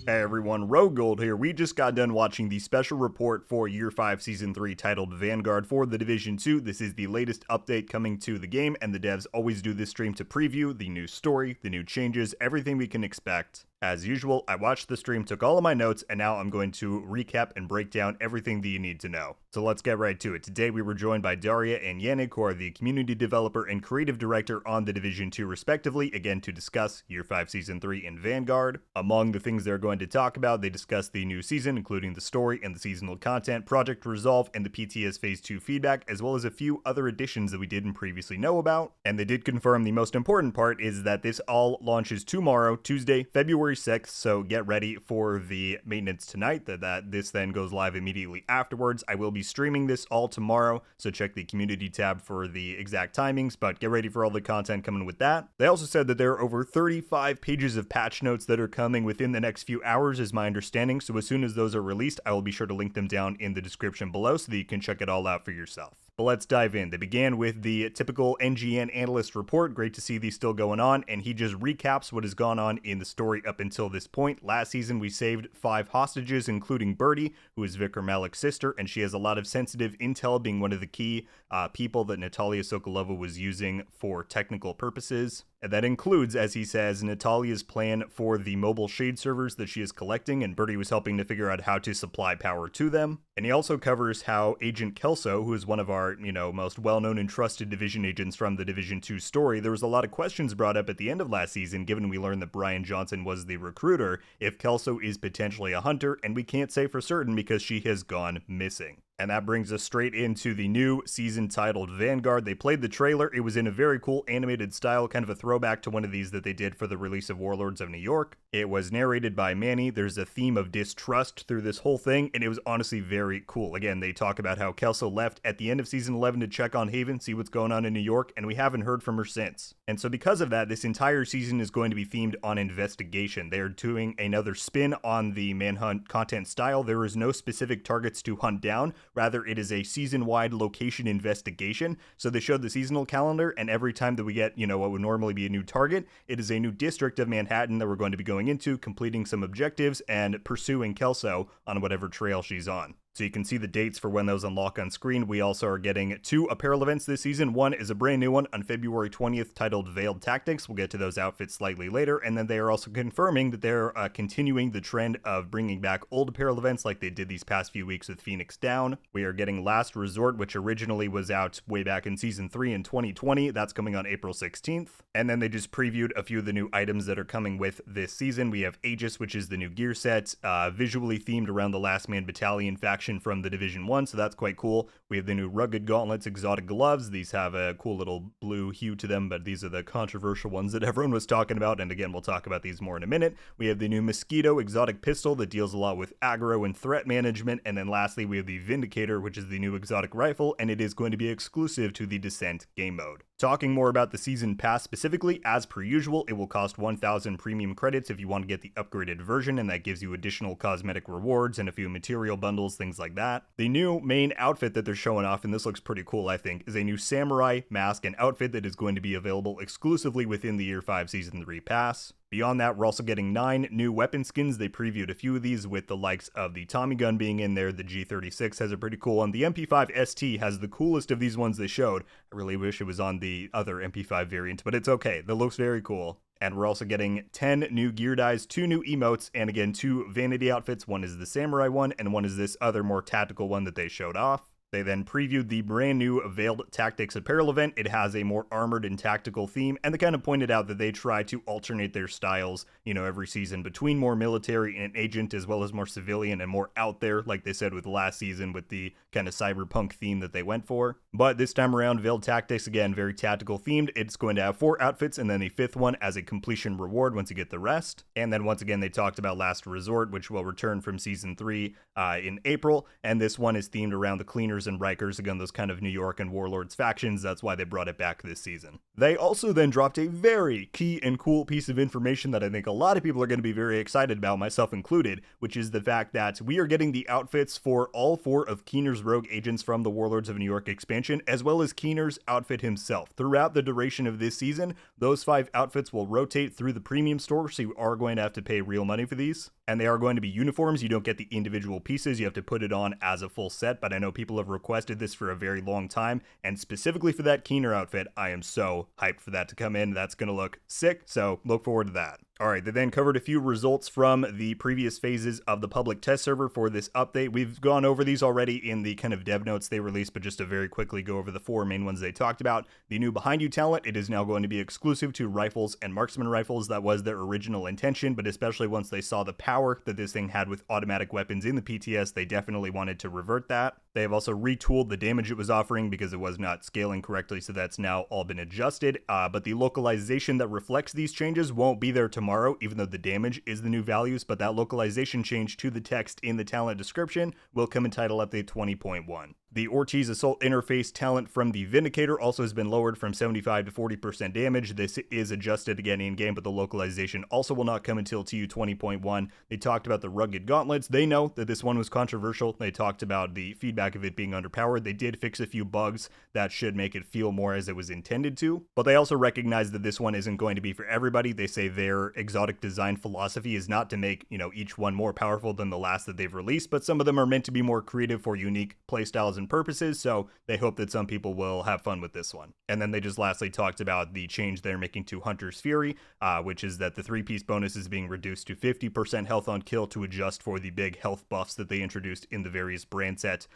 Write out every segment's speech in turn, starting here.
Hey everyone, RogueGold here. We just got done watching the special report for Year 5 Season 3 titled Vanguard for the Division 2. This is the latest update coming to the game, and the devs always do this stream to preview the new story, the new changes, everything we can expect. As usual, I watched the stream, took all of my notes, and now I'm going to recap and break down everything that you need to know. So let's get right to it. Today we were joined by Daria and Yannick, who are the community developer and creative director on the Division 2 respectively, again to discuss Year 5 Season 3 in Vanguard. Among the things they're going to talk about, they discuss the new season, including the story and the seasonal content, Project Resolve, and the PTS Phase 2 feedback, as well as a few other additions that we didn't previously know about. And they did confirm the most important part is that this all launches tomorrow, Tuesday, February 6th, so get ready for the maintenance tonight, that this then goes live immediately afterwards. I will be streaming this all tomorrow, so check the community tab for the exact timings, but get ready for all the content coming with that. They also said that there are over 35 pages of patch notes that are coming within the next few hours, is my understanding, so as soon as those are released, I will be sure to link them down in the description below so that you can check it all out for yourself. But let's dive in. They began with the typical NGN Analyst Report. Great to see these still going on, and he just recaps what has gone on in the story up until this point. Last season, we saved 5 hostages, including Birdie, who is Vikram Malik's sister, and she has a lot of sensitive intel, being one of the key people that Natalia Sokolova was using for technical purposes. And that includes, as he says, Natalia's plan for the mobile shade servers that she is collecting, and Birdie was helping to figure out how to supply power to them. And he also covers how Agent Kelso, who is one of our, most well-known and trusted Division agents from the Division 2 story, there was a lot of questions brought up at the end of last season, given we learned that Brian Johnson was the recruiter, if Kelso is potentially a hunter, and we can't say for certain because she has gone missing. And that brings us straight into the new season titled Vanguard. They played the trailer. It was in a very cool animated style, kind of a throwback to one of these that they did for the release of Warlords of New York. It was narrated by Manny. There's a theme of distrust through this whole thing, and it was honestly very cool. Again, they talk about how Kelso left at the end of season 11 to check on Haven, see what's going on in New York, and we haven't heard from her since. And so because of that, this entire season is going to be themed on investigation. They are doing another spin on the Manhunt content style. There is no specific targets to hunt down. Rather, it is a season-wide location investigation. So they showed the seasonal calendar, and every time that we get, what would normally be a new target, it is a new district of Manhattan that we're going to be going into, completing some objectives, and pursuing Kelso on whatever trail she's on. So you can see the dates for when those unlock on screen. We also are getting 2 apparel events this season. One is a brand new one on February 20th titled Veiled Tactics. We'll get to those outfits slightly later. And then they are also confirming that they're continuing the trend of bringing back old apparel events like they did these past few weeks with Phoenix Down. We are getting Last Resort, which originally was out way back in Season 3 in 2020. That's coming on April 16th. And then they just previewed a few of the new items that are coming with this season. We have Aegis, which is the new gear set, visually themed around the Last Man Battalion faction from the Division 1, so that's quite cool. We have the new Rugged Gauntlets exotic gloves. These have a cool little blue hue to them, but these are the controversial ones that everyone was talking about, and again, we'll talk about these more in a minute. We have the new Mosquito exotic pistol that deals a lot with aggro and threat management, and then lastly, we have the Vindicator, which is the new exotic rifle, and it is going to be exclusive to the Descent game mode. Talking more about the season pass specifically, as per usual, it will cost 1,000 premium credits if you want to get the upgraded version, and that gives you additional cosmetic rewards and a few material bundles, things like that. The new main outfit that they're showing off, and this looks pretty cool I think, is a new samurai mask and outfit that is going to be available exclusively within the Year 5 Season 3 pass. Beyond that, we're also getting 9 new weapon skins. They previewed a few of these with the likes of the Tommy gun being in there. The G36 has a pretty cool one. The MP5 ST has the coolest of these ones they showed. I really wish it was on the other MP5 variant, but it's okay. That looks very cool. And we're also getting 10 new gear dyes, 2 new emotes, and again, 2 vanity outfits. One is the samurai one, and one is this other more tactical one that they showed off. They then previewed the brand new Veiled Tactics apparel event. It has a more armored and tactical theme, and they kind of pointed out that they try to alternate their styles, every season between more military and agent as well as more civilian and more out there, like they said with last season with the kind of cyberpunk theme that they went for. But this time around, Veiled Tactics, again, very tactical themed. It's going to have 4 outfits and then a 5th one as a completion reward once you get the rest. And then once again, they talked about Last Resort, which will return from Season 3 in April, and this one is themed around the Cleaner Keeners and Rikers, again, those kind of New York and Warlords factions. That's why they brought it back this season. They also then dropped a very key and cool piece of information that I think a lot of people are going to be very excited about, myself included, which is the fact that we are getting the outfits for all 4 of Keener's rogue agents from the Warlords of New York expansion, as well as Keener's outfit himself. Throughout the duration of this season, those 5 outfits will rotate through the premium store, so you are going to have to pay real money for these. And they are going to be uniforms. You don't get the individual pieces. You have to put it on as a full set, but I know people have requested this for a very long time, and specifically for that Keener outfit, I am so hyped for that to come in. That's going to look sick, so look forward to that. Alright, they then covered a few results from the previous phases of the public test server for this update. We've gone over these already in the kind of dev notes they released, but just to very quickly go over the 4 main ones they talked about. The new Behind You talent, it is now going to be exclusive to rifles and marksman rifles. That was their original intention, but especially once they saw the power that this thing had with automatic weapons in the PTS, they definitely wanted to revert that. They have also retooled the damage it was offering because it was not scaling correctly, so that's now all been adjusted. But the localization that reflects these changes won't be there tomorrow, even though the damage is the new values, but that localization change to the text in the talent description will come in Title Update 20.1. The Ortiz Assault interface talent from the Vindicator also has been lowered from 75 to 40% damage. This is adjusted again in-game, but the localization also will not come until TU 20.1. They talked about the rugged gauntlets. They know that this one was controversial. They talked about the feedback of it being underpowered. They did fix a few bugs that should make it feel more as it was intended to, but they also recognize that this one isn't going to be for everybody. They say their exotic design philosophy is not to make, each one more powerful than the last that they've released, but some of them are meant to be more creative for unique playstyles and purposes, so they hope that some people will have fun with this one. And then they just lastly talked about the change they're making to Hunter's Fury, which is that the 3-piece bonus is being reduced to 50% health on kill to adjust for the big health buffs that they introduced in the various brand set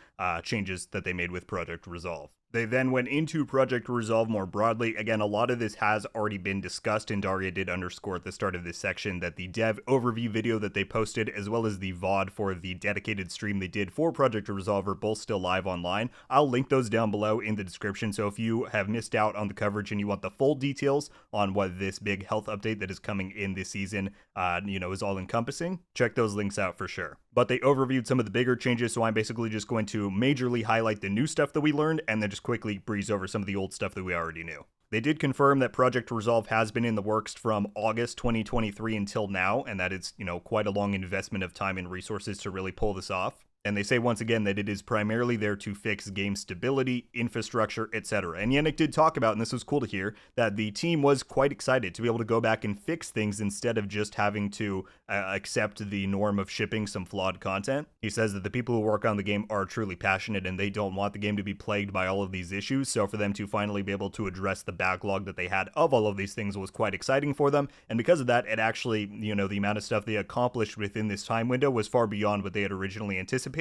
changes that they made with Project Resolve. They then went into Project Resolve more broadly. Again, a lot of this has already been discussed, and Daria did underscore at the start of this section that the dev overview video that they posted, as well as the VOD for the dedicated stream they did for Project Resolve, are both still live online. I'll link those down below in the description, so if you have missed out on the coverage and you want the full details on what this big health update that is coming in this season, is all encompassing, check those links out for sure. But they overviewed some of the bigger changes, so I'm basically just going to majorly highlight the new stuff that we learned, and then just quickly breeze over some of the old stuff that we already knew. They did confirm that Project Resolve has been in the works from August 2023 until now, and that it's, quite a long investment of time and resources to really pull this off. And they say once again that it is primarily there to fix game stability, infrastructure, etc. And Yannick did talk about, and this was cool to hear, that the team was quite excited to be able to go back and fix things instead of just having to accept the norm of shipping some flawed content. He says that the people who work on the game are truly passionate and they don't want the game to be plagued by all of these issues. So for them to finally be able to address the backlog that they had of all of these things was quite exciting for them. And because of that, it actually, the amount of stuff they accomplished within this time window was far beyond what they had originally anticipated.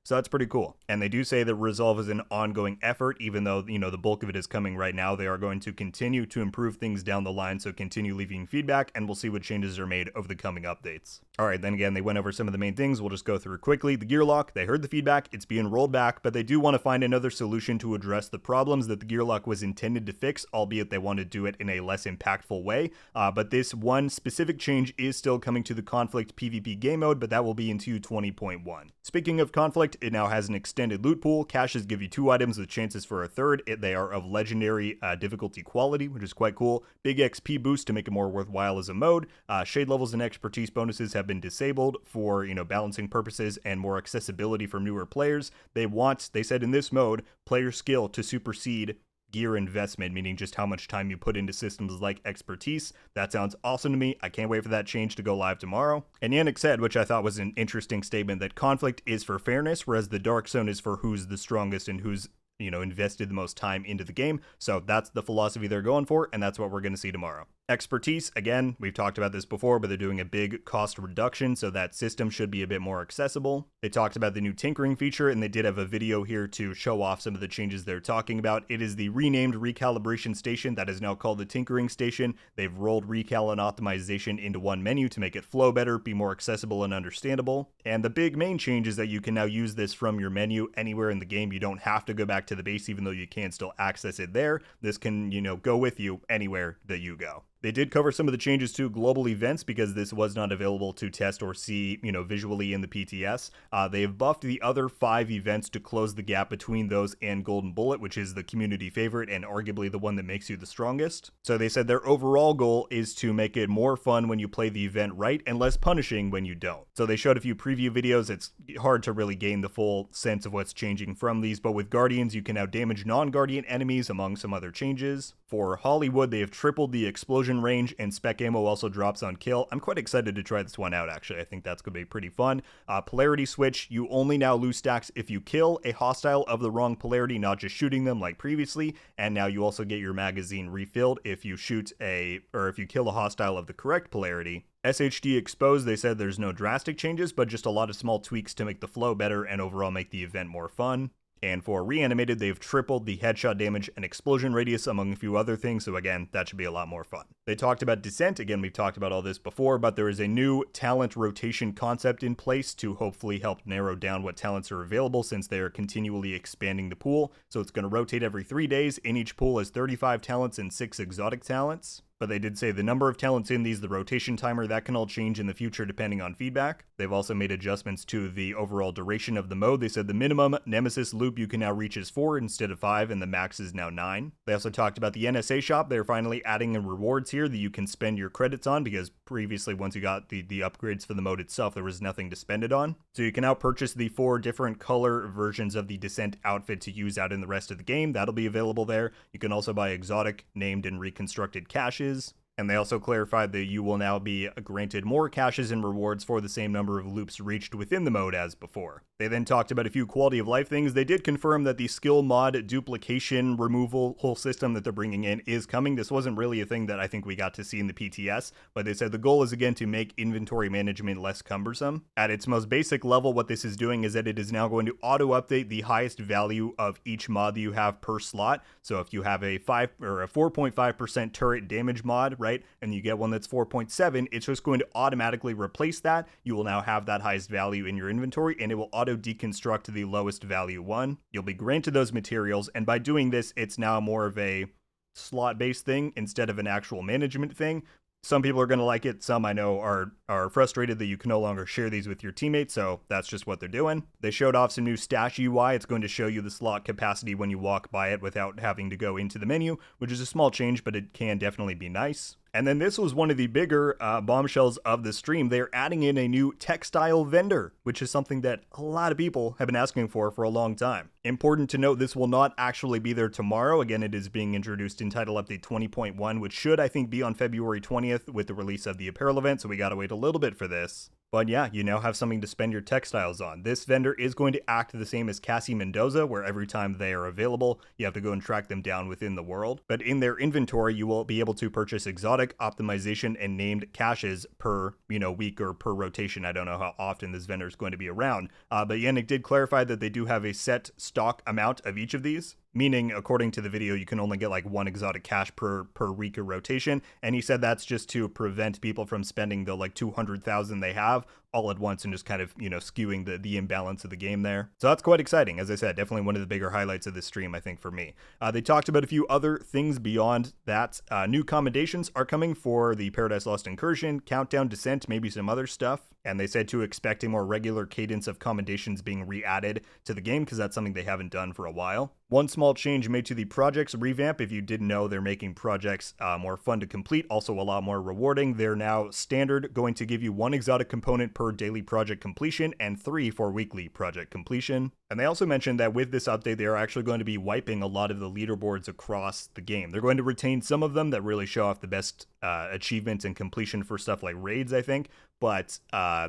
So that's pretty cool. And they do say that Resolve is an ongoing effort, even though, the bulk of it is coming right now. They are going to continue to improve things down the line, so continue leaving feedback, and we'll see what changes are made over the coming updates. Alright, then again, they went over some of the main things. We'll just go through quickly. The gear lock, they heard the feedback, it's being rolled back, but they do want to find another solution to address the problems that the gear lock was intended to fix, albeit they want to do it in a less impactful way. But this one specific change is still coming to the Conflict PvP game mode, but that will be in TU 20.1. Speaking of Conflict, it now has an extended loot pool. Caches give you 2 items with chances for a third. They are of legendary difficulty quality, which is quite cool. Big XP boost to make it more worthwhile as a mode. Shade levels and expertise bonuses have been disabled for, balancing purposes and more accessibility for newer players. They said in this mode, player skill to supersede gear investment, meaning just how much time you put into systems like expertise. That sounds awesome to me. I can't wait for that change to go live tomorrow. And Yannick said, which I thought was an interesting statement, that Conflict is for fairness, whereas the Dark Zone is for who's the strongest and who's invested the most time into the game. So that's the philosophy they're going for, and that's what we're going to see tomorrow. Expertise, again, we've talked about this before, but they're doing a big cost reduction, so that system should be a bit more accessible. They talked about the new tinkering feature, and they did have a video here to show off some of the changes they're talking about. It is the renamed recalibration station that is now called the tinkering station. They've rolled recal and optimization into one menu to make it flow better, be more accessible and understandable. And the big main change is that you can now use this from your menu anywhere in the game. You don't have to go back to the base, even though you can still access it there. This can, go with you anywhere that you go. They did cover some of the changes to global events because this was not available to test or see, visually in the PTS. They have buffed the other 5 events to close the gap between those and Golden Bullet, which is the community favorite and arguably the one that makes you the strongest. So they said their overall goal is to make it more fun when you play the event right and less punishing when you don't. So they showed a few preview videos. It's hard to really gain the full sense of what's changing from these, but with Guardians, you can now damage non-Guardian enemies among some other changes. For Hollywood, they have tripled the explosion range, and spec ammo also drops on kill. I'm quite excited to try this one out, actually. I think that's going to be pretty fun. Polarity switch, you only now lose stacks if you kill a hostile of the wrong polarity, not just shooting them like previously, and now you also get your magazine refilled if you if you kill a hostile of the correct polarity. SHD Exposed, they said there's no drastic changes, but just a lot of small tweaks to make the flow better and overall make the event more fun. And for Reanimated, they've tripled the headshot damage and explosion radius among a few other things, so again, that should be a lot more fun. They talked about Descent. Again, we've talked about all this before, but there is a new talent rotation concept in place to hopefully help narrow down what talents are available since they are continually expanding the pool. So it's going to rotate every 3 days. In each pool is 35 talents and 6 exotic talents. But they did say the number of talents in these, the rotation timer, that can all change in the future depending on feedback. They've also made adjustments to the overall duration of the mode. They said the minimum Nemesis loop you can now reach is 4 instead of 5, and the max is now 9. They also talked about the NSA shop. They're finally adding in rewards here that you can spend your credits on, because previously, once you got the upgrades for the mode itself, there was nothing to spend it on. So you can now purchase the 4 different color versions of the Descent outfit to use out in the rest of the game. That'll be available there. You can also buy exotic, named, and reconstructed caches. And they also clarified that you will now be granted more caches and rewards for the same number of loops reached within the mode as before. They then talked about a few quality of life things. They did confirm that the skill mod duplication removal whole system that they're bringing in is coming. This wasn't really a thing that I think we got to see in the PTS, but they said the goal is again to make inventory management less cumbersome. At its most basic level, what this is doing is that it is now going to auto-update the highest value of each mod that you have per slot. So if you have a 4.5% turret damage mod, right, and you get one that's 4.7, it's just going to automatically replace that. You will now have that highest value in your inventory, and it will auto deconstruct the lowest value one. You'll be granted those materials, and by doing this, it's now more of a slot-based thing instead of an actual management thing. Some people are going to like it. Some I know are frustrated that you can no longer share these with your teammates, so that's just what they're doing. They showed off some new stash UI. It's going to show you the slot capacity when you walk by it without having to go into the menu, which is a small change, but it can definitely be nice. And then this was one of the bigger bombshells of the stream. They're adding in a new textile vendor, which is something that a lot of people have been asking for a long time. Important to note, this will not actually be there tomorrow. Again, it is being introduced in Title Update 20.1, which should, I think, be on February 20th with the release of the apparel event, so we gotta wait a little bit for this. But yeah, you now have something to spend your textiles on. This vendor is going to act the same as Cassie Mendoza, where every time they are available, you have to go and track them down within the world. But in their inventory, you will be able to purchase exotic, optimization, and named caches per, week or per rotation. I don't know how often this vendor is going to be around. But Yannick did clarify that they do have a set stock amount of each of these. Meaning, according to the video, you can only get like 1 exotic cache per week or rotation. And he said that's just to prevent people from spending the like 200,000 they have all at once and just kind of, skewing the imbalance of the game there. So that's quite exciting. As I said, definitely one of the bigger highlights of this stream, I think, for me. They talked about a few other things beyond that. New commendations are coming for the Paradise Lost Incursion, Countdown, Descent, maybe some other stuff. And they said to expect a more regular cadence of commendations being re-added to the game, because that's something they haven't done for a while. One small change made to the projects revamp. If you didn't know, they're making projects more fun to complete, also a lot more rewarding. They're now standard, going to give you 1 exotic component per daily project completion and 3 for weekly project completion. And they also mentioned that with this update, they are actually going to be wiping a lot of the leaderboards across the game. They're going to retain some of them that really show off the best achievements and completion for stuff like raids, I think. But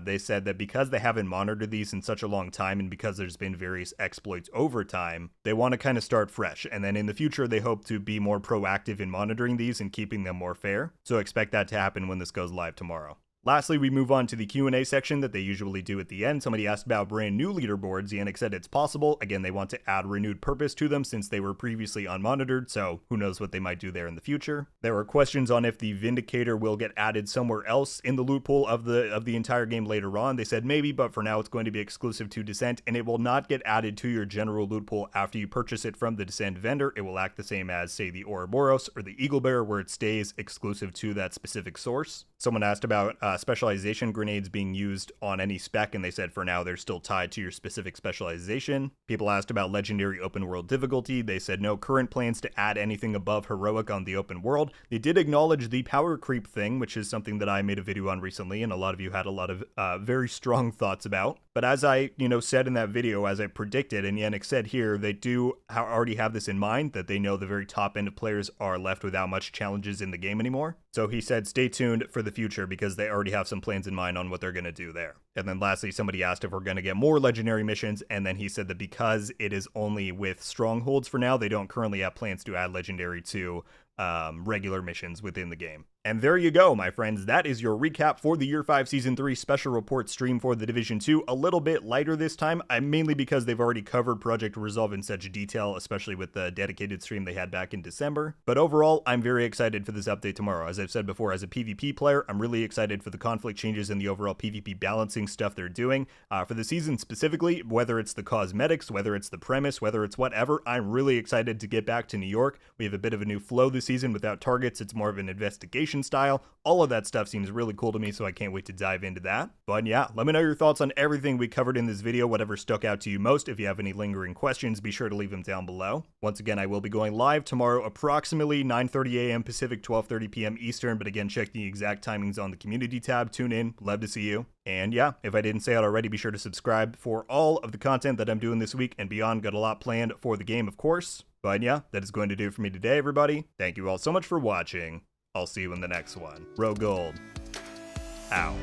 they said that because they haven't monitored these in such a long time, and because there's been various exploits over time, they want to kind of start fresh. And then in the future, they hope to be more proactive in monitoring these and keeping them more fair. So expect that to happen when this goes live tomorrow. Lastly, we move on to the Q&A section that they usually do at the end. Somebody asked about brand new leaderboards. Yannick said it's possible. Again, they want to add renewed purpose to them since they were previously unmonitored, so who knows what they might do there in the future. There were questions on if the Vindicator will get added somewhere else in the loot pool of the entire game later on. They said maybe, but for now it's going to be exclusive to Descent, and it will not get added to your general loot pool after you purchase it from the Descent vendor. It will act the same as, say, the Ouroboros or the Eagle Bear, where it stays exclusive to that specific source. Someone asked about specialization grenades being used on any spec, and they said for now they're still tied to your specific specialization. People asked about legendary open world difficulty. They said no current plans to add anything above heroic on the open world. They did acknowledge the power creep thing, which is something that I made a video on recently, and a lot of you had a lot of very strong thoughts about. But as I, said in that video, as I predicted, and Yannick said here, they do already have this in mind, that they know the very top end of players are left without much challenges in the game anymore. So he said stay tuned for the future because they already have some plans in mind on what they're going to do there. And then lastly, somebody asked if we're going to get more legendary missions, and then he said that because it is only with strongholds for now, they don't currently have plans to add legendary to regular missions within the game. And there you go, my friends. That is your recap for the Year 5 Season 3 special report stream for the Division 2. A little bit lighter this time, mainly because they've already covered Project Resolve in such detail, especially with the dedicated stream they had back in December. But overall, I'm very excited for this update tomorrow. As I've said before, as a PvP player, I'm really excited for the conflict changes and the overall PvP balancing stuff they're doing. For the season specifically, whether it's the cosmetics, whether it's the premise, whether it's whatever, I'm really excited to get back to New York. We have a bit of a new flow this season without targets. It's more of an investigation style. All of that stuff seems really cool to me, so I can't wait to dive into that. But yeah, let me know your thoughts on everything we covered in this video, whatever stuck out to you most. If you have any lingering questions, be sure to leave them down below. Once again, I will be going live tomorrow approximately 9:30 a.m. Pacific, 12:30 p.m. Eastern, but again, check the exact timings on the community tab. Tune in. Love to see you. And yeah, if I didn't say it already, be sure to subscribe for all of the content that I'm doing this week and beyond. Got a lot planned for the game, of course. But yeah, that is going to do it for me today, everybody. Thank you all so much for watching. I'll see you in the next one. RogueGold. Out.